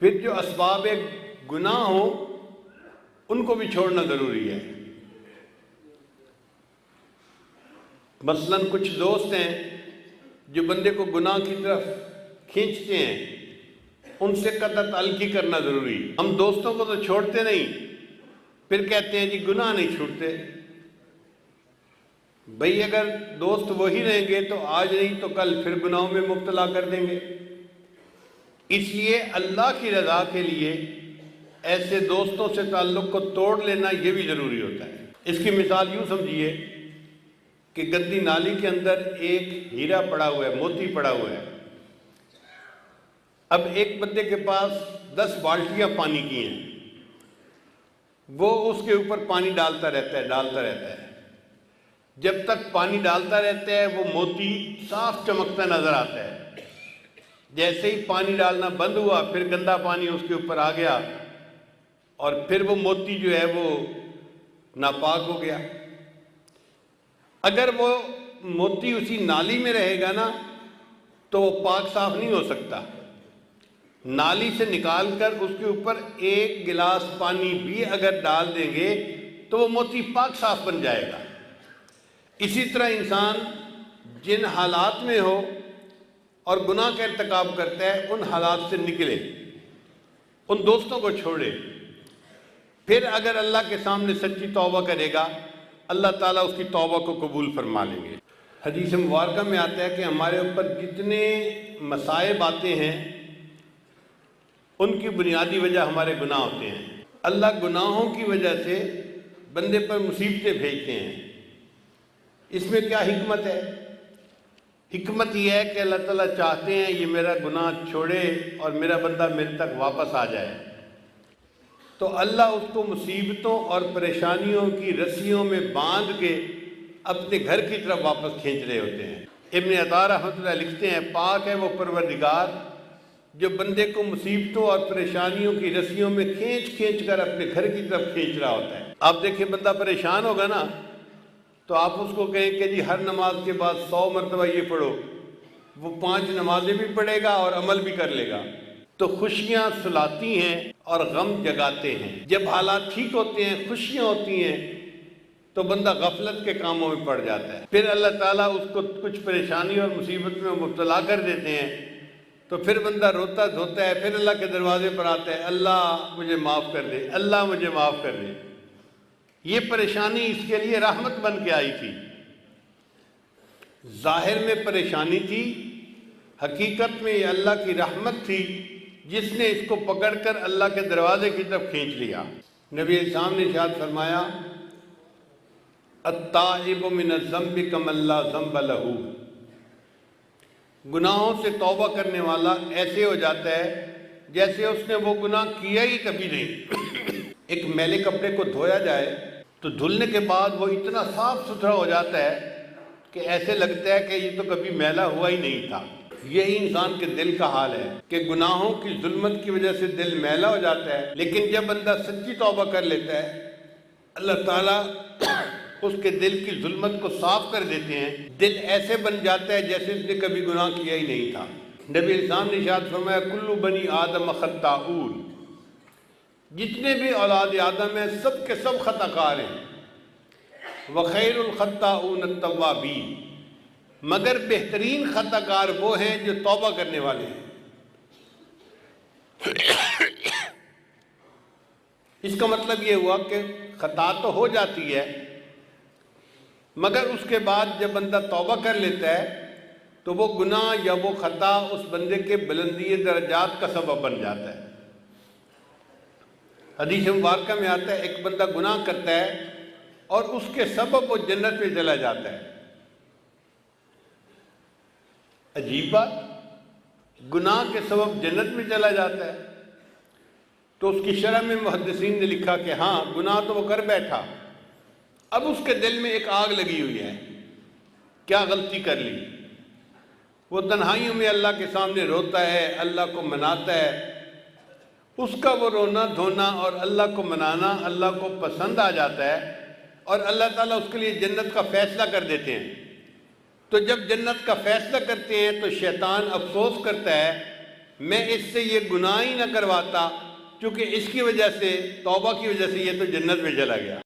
پھر جو اسباب گناہ ہوں ان کو بھی چھوڑنا ضروری ہے۔ مثلا کچھ دوست ہیں جو بندے کو گناہ کی طرف کھینچتے ہیں، ان سے قطع تعلقی کرنا ضروری ہے۔ ہم دوستوں کو تو چھوڑتے نہیں، پھر کہتے ہیں جی گناہ نہیں چھوٹتے۔ بھئی اگر دوست وہی رہیں گے تو آج نہیں تو کل پھر گناہوں میں مبتلا کر دیں گے۔ اس لیے اللہ کی رضا کے لیے ایسے دوستوں سے تعلق کو توڑ لینا یہ بھی ضروری ہوتا ہے۔ اس کی مثال یوں سمجھیے کہ گندی نالی کے اندر ایک ہیرا پڑا ہوا ہے، موتی پڑا ہوا ہے۔ اب ایک بندے کے پاس 10 بالٹیاں پانی کی ہیں، وہ اس کے اوپر پانی ڈالتا رہتا ہے۔ جب تک پانی ڈالتا رہتا ہے وہ موتی صاف چمکتا نظر آتا ہے۔ جیسے ہی پانی ڈالنا بند ہوا پھر گندا پانی اس کے اوپر آ گیا اور پھر وہ موتی جو ہے وہ ناپاک ہو گیا۔ اگر وہ موتی اسی نالی میں رہے گا نا تو وہ پاک صاف نہیں ہو سکتا۔ نالی سے نکال کر اس کے اوپر ایک گلاس پانی بھی اگر ڈال دیں گے تو وہ موتی پاک صاف بن جائے گا۔ اسی طرح انسان جن حالات میں ہو اور گناہ کا ارتکاب کرتا ہے ان حالات سے نکلے، ان دوستوں کو چھوڑے، پھر اگر اللہ کے سامنے سچی توبہ کرے گا اللہ تعالیٰ اس کی توبہ کو قبول فرما لیں گے۔ حدیث مبارکہ میں آتا ہے کہ ہمارے اوپر جتنے مصائب آتے ہیں ان کی بنیادی وجہ ہمارے گناہ ہوتے ہیں۔ اللہ گناہوں کی وجہ سے بندے پر مصیبتیں بھیجتے ہیں۔ اس میں کیا حکمت ہے؟ حکمت یہ ہے کہ اللہ تعالیٰ چاہتے ہیں یہ میرا گناہ چھوڑے اور میرا بندہ میرے تک واپس آ جائے، تو اللہ اس کو مصیبتوں اور پریشانیوں کی رسیوں میں باندھ کے اپنے گھر کی طرف واپس کھینچ رہے ہوتے ہیں۔ ابن عطا رحمۃ اللہ لکھتے ہیں پاک ہے وہ پروردگار جو بندے کو مصیبتوں اور پریشانیوں کی رسیوں میں کھینچ کر اپنے گھر کی طرف کھینچ رہا ہوتا ہے۔ آپ دیکھیں بندہ پریشان ہوگا نا تو آپ اس کو کہیں کہ جی ہر نماز کے بعد 100 مرتبہ یہ پڑھو، وہ 5 نمازیں بھی پڑھے گا اور عمل بھی کر لے گا۔ تو خوشیاں سلاتی ہیں اور غم جگاتے ہیں۔ جب حالات ٹھیک ہوتے ہیں، خوشیاں ہوتی ہیں تو بندہ غفلت کے کاموں میں پڑ جاتا ہے، پھر اللہ تعالیٰ اس کو کچھ پریشانی اور مصیبت میں مبتلا کر دیتے ہیں تو پھر بندہ روتا دھوتا ہے، پھر اللہ کے دروازے پر آتا ہے اللہ مجھے معاف کر دے، اللہ مجھے معاف کر دے۔ یہ پریشانی اس کے لیے رحمت بن کے آئی تھی، ظاہر میں پریشانی تھی، حقیقت میں یہ اللہ کی رحمت تھی جس نے اس کو پکڑ کر اللہ کے دروازے کی طرف کھینچ لیا۔ نبی اسلام نے ارشاد فرمایا التائب من الذنب کمن لا ذنب لہ، گناہوں سے توبہ کرنے والا ایسے ہو جاتا ہے جیسے اس نے وہ گناہ کیا ہی کبھی نہیں۔ ایک میلے کپڑے کو دھویا جائے تو دھلنے کے بعد وہ اتنا صاف ستھرا ہو جاتا ہے کہ ایسے لگتا ہے کہ یہ تو کبھی میلا ہوا ہی نہیں تھا۔ یہی انسان کے دل کا حال ہے کہ گناہوں کی ظلمت کی وجہ سے دل میلا ہو جاتا ہے، لیکن جب بندہ سچی توبہ کر لیتا ہے اللہ تعالیٰ اس کے دل کی ظلمت کو صاف کر دیتے ہیں، دل ایسے بن جاتا ہے جیسے اس نے کبھی گناہ کیا ہی نہیں تھا۔ نبی اسلام نے ارشاد فرمایا کل بنی آدم خطاؤن، جتنے بھی اولاد آدم ہیں سب کے سب خطا کار ہیں، وخیر الخطاؤن التوابین، مگر بہترین خطا کار وہ ہیں جو توبہ کرنے والے ہیں۔ اس کا مطلب یہ ہوا کہ خطا تو ہو جاتی ہے مگر اس کے بعد جب بندہ توبہ کر لیتا ہے تو وہ گناہ یا وہ خطا اس بندے کے بلندی درجات کا سبب بن جاتا ہے۔ حدیث مبارکہ میں آتا ہے ایک بندہ گناہ کرتا ہے اور اس کے سبب وہ جنت میں چلا جاتا ہے۔ عجیب بات، گناہ کے سبب جنت میں چلا جاتا ہے۔ تو اس کی شرح میں محدثین نے لکھا کہ ہاں گناہ تو وہ کر بیٹھا، اب اس کے دل میں ایک آگ لگی ہوئی ہے، کیا غلطی کر لی؟ وہ تنہائیوں میں اللہ کے سامنے روتا ہے، اللہ کو مناتا ہے، اس کا وہ رونا دھونا اور اللہ کو منانا اللہ کو پسند آ جاتا ہے اور اللہ تعالیٰ اس کے لیے جنت کا فیصلہ کر دیتے ہیں۔ تو جب جنت کا فیصلہ کرتے ہیں تو شیطان افسوس کرتا ہے میں اس سے یہ گناہ ہی نہ کرواتا، چونکہ اس کی وجہ سے، توبہ کی وجہ سے یہ تو جنت میں چلا گیا۔